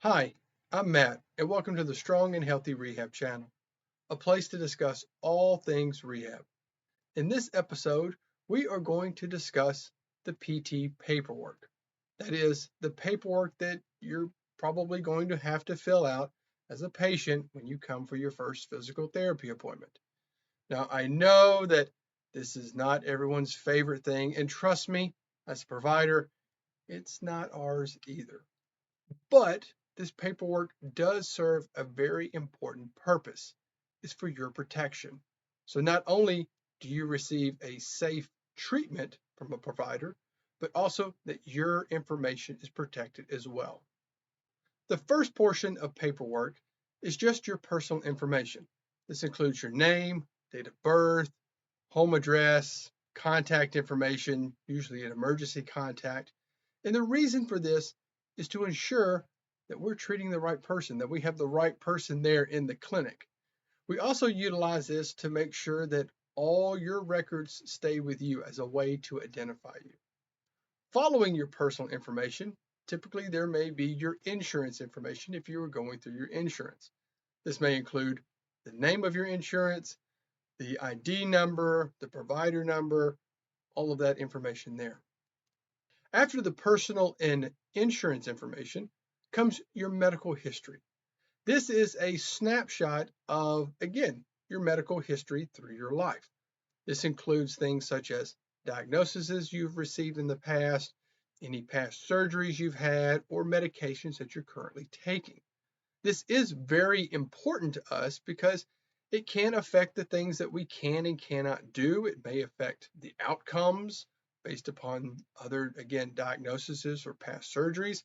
Hi, I'm Matt, and welcome to the Strong and Healthy Rehab channel, a place to discuss all things rehab. In this episode, we are going to discuss the PT paperwork. That is, the paperwork that you're probably going to have to fill out as a patient when you come for your first physical therapy appointment. Now, I know that this is not everyone's favorite thing, and trust me, as a provider, it's not ours either. But this paperwork does serve a very important purpose. It's for your protection. So not only do you receive a safe treatment from a provider, but also that your information is protected as well. The first portion of paperwork is just your personal information. This includes your name, date of birth, home address, contact information, usually an emergency contact. And the reason for this is to ensure that we're treating the right person, that we have the right person there in the clinic. We also utilize this to make sure that all your records stay with you as a way to identify you. Following your personal information, typically there may be your insurance information if you were going through your insurance. This may include the name of your insurance, the ID number, the provider number, all of that information there. After the personal and insurance information comes your medical history. This is a snapshot of, again, your medical history through your life. This includes things such as diagnoses you've received in the past, any past surgeries you've had, or medications that you're currently taking. This is very important to us because it can affect the things that we can and cannot do. It may affect the outcomes based upon other, again, diagnoses or past surgeries,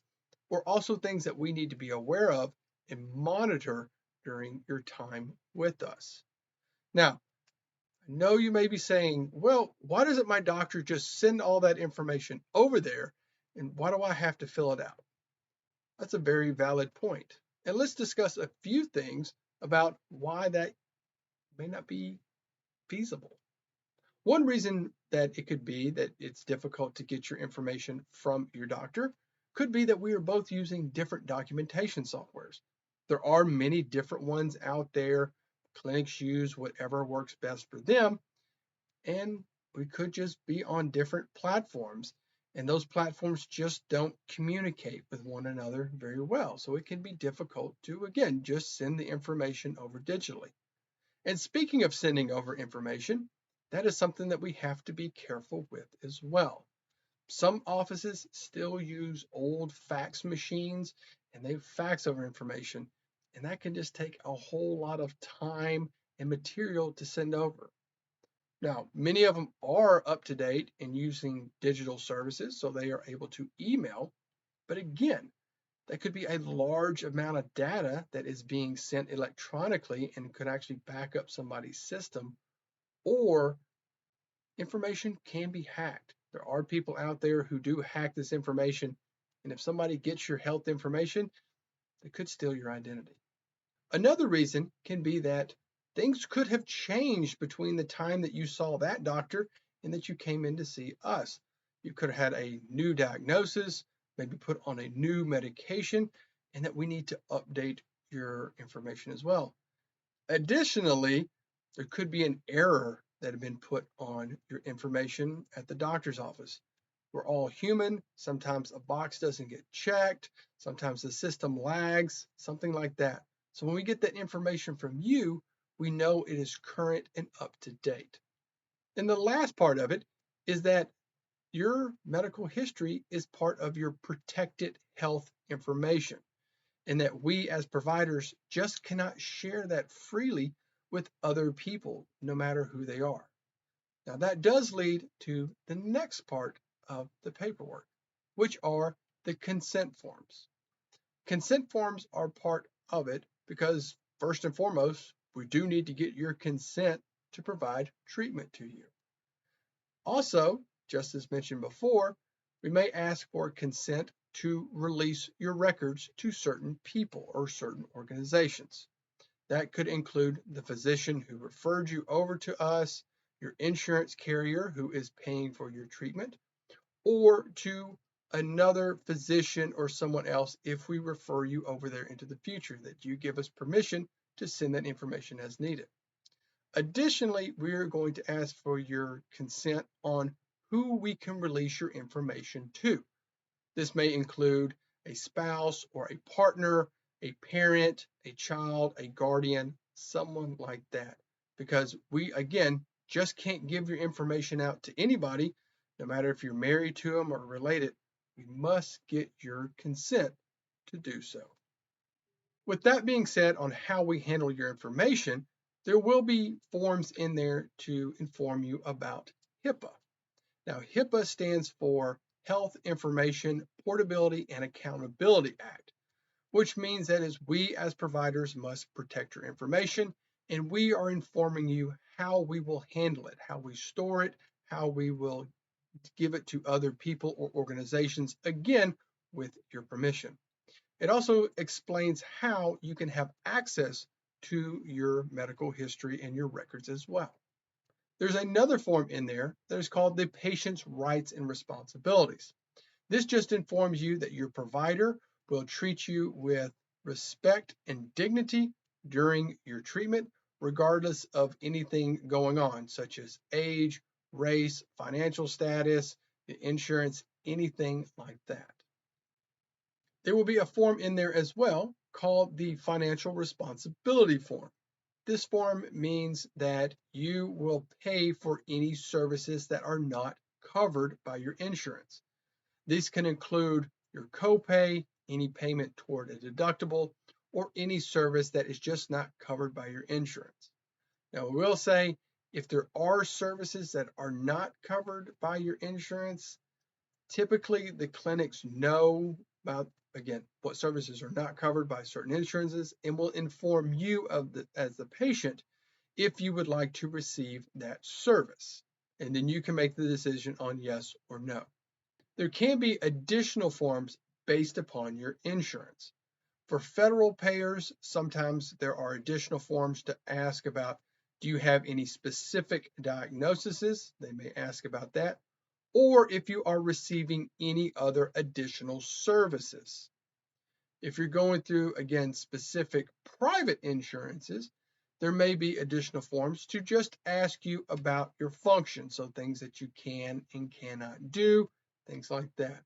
or also things that we need to be aware of and monitor during your time with us. Now, I know you may be saying, well, why doesn't my doctor just send all that information over there? And why do I have to fill it out? That's a very valid point. And let's discuss a few things about why that may not be feasible. One reason that it could be that it's difficult to get your information from your doctor could be that we are both using different documentation softwares. There are many different ones out there. Clinics use whatever works best for them, and we could just be on different platforms, and those platforms just don't communicate with one another very well. So it can be difficult to, again, just send the information over digitally. And speaking of sending over information, that is something that we have to be careful with as well. Some offices still use old fax machines and they fax over information, and that can just take a whole lot of time and material to send over. Now, many of them are up to date and using digital services, so they are able to email. But again, that could be a large amount of data that is being sent electronically and could actually back up somebody's system, or information can be hacked. There are people out there who do hack this information, and if somebody gets your health information, they could steal your identity. Another reason can be that things could have changed between the time that you saw that doctor and that you came in to see us. You could have had a new diagnosis, maybe put on a new medication, and that we need to update your information as well. Additionally, there could be an error that had been put on your information at the doctor's office. We're all human. Sometimes a box doesn't get checked. Sometimes the system lags, something like that. So when we get that information from you, we know it is current and up to date. And the last part of it is that your medical history is part of your protected health information, and that we as providers just cannot share that freely with other people, no matter who they are. Now, that does lead to the next part of the paperwork, which are the consent forms. Consent forms are part of it because, first and foremost, we do need to get your consent to provide treatment to you. Also, just as mentioned before, we may ask for consent to release your records to certain people or certain organizations. That could include the physician who referred you over to us, your insurance carrier who is paying for your treatment, or to another physician or someone else if we refer you over there into the future, that you give us permission to send that information as needed. Additionally, we are going to ask for your consent on who we can release your information to. This may include a spouse or a partner, a parent, a child, a guardian, someone like that. Because we, again, just can't give your information out to anybody, no matter if you're married to them or related. We must get your consent to do so. With that being said, on how we handle your information, there will be forms in there to inform you about HIPAA. Now, HIPAA stands for Health Information Portability and Accountability Act, which means that we as providers must protect your information, and we are informing you how we will handle it, how we store it, how we will give it to other people or organizations, again, with your permission. It also explains how you can have access to your medical history and your records as well. There's another form in there that is called the patient's rights and responsibilities. This just informs you that your provider will treat you with respect and dignity during your treatment, regardless of anything going on, such as age, race, financial status, insurance, anything like that. There will be a form in there as well called the financial responsibility form. This form means that you will pay for any services that are not covered by your insurance. These can include your copay, any payment toward a deductible, or any service that is just not covered by your insurance. Now, we will say if there are services that are not covered by your insurance, typically the clinics know about, again, what services are not covered by certain insurances and will inform you as the patient if you would like to receive that service. And then you can make the decision on yes or no. There can be additional forms based upon your insurance. For federal payers, sometimes there are additional forms to ask about, do you have any specific diagnoses? They may ask about that. Or if you are receiving any other additional services. If you're going through, again, specific private insurances, there may be additional forms to just ask you about your function, so things that you can and cannot do, things like that.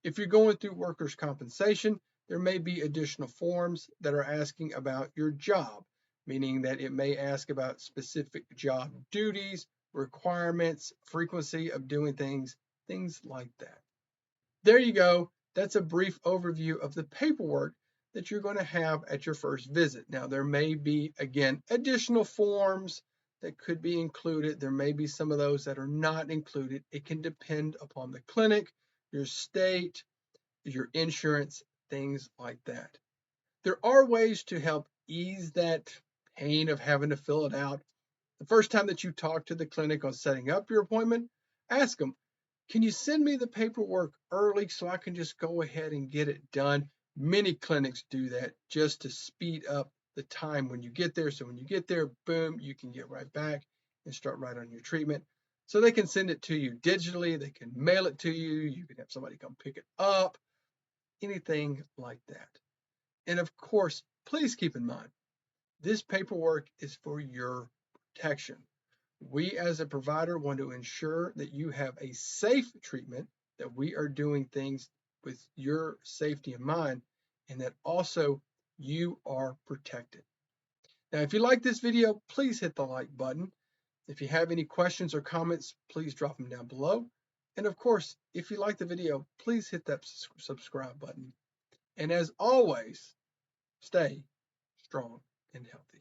If you're going through workers' compensation, there may be additional forms that are asking about your job, meaning that it may ask about specific job duties, requirements, frequency of doing things, things like that. There you go. That's a brief overview of the paperwork that you're going to have at your first visit. Now, there may be, again, additional forms that could be included. There may be some of those that are not included. It can depend upon the clinic, your state, your insurance, things like that. There are ways to help ease that pain of having to fill it out. The first time that you talk to the clinic on setting up your appointment, ask them, can you send me the paperwork early so I can just go ahead and get it done? Many clinics do that just to speed up the time when you get there. So when you get there, boom, you can get right back and start right on your treatment. So they can send it to you digitally. They can mail it to you. You can have somebody come pick it up, anything like that. And of course, please keep in mind, this paperwork is for your protection. We as a provider want to ensure that you have a safe treatment, that we are doing things with your safety in mind, and that also you are protected. Now, if you like this video, please hit the like button. If you have any questions or comments, please drop them down below. And of course, if you like the video, please hit that subscribe button. And as always, stay strong and healthy.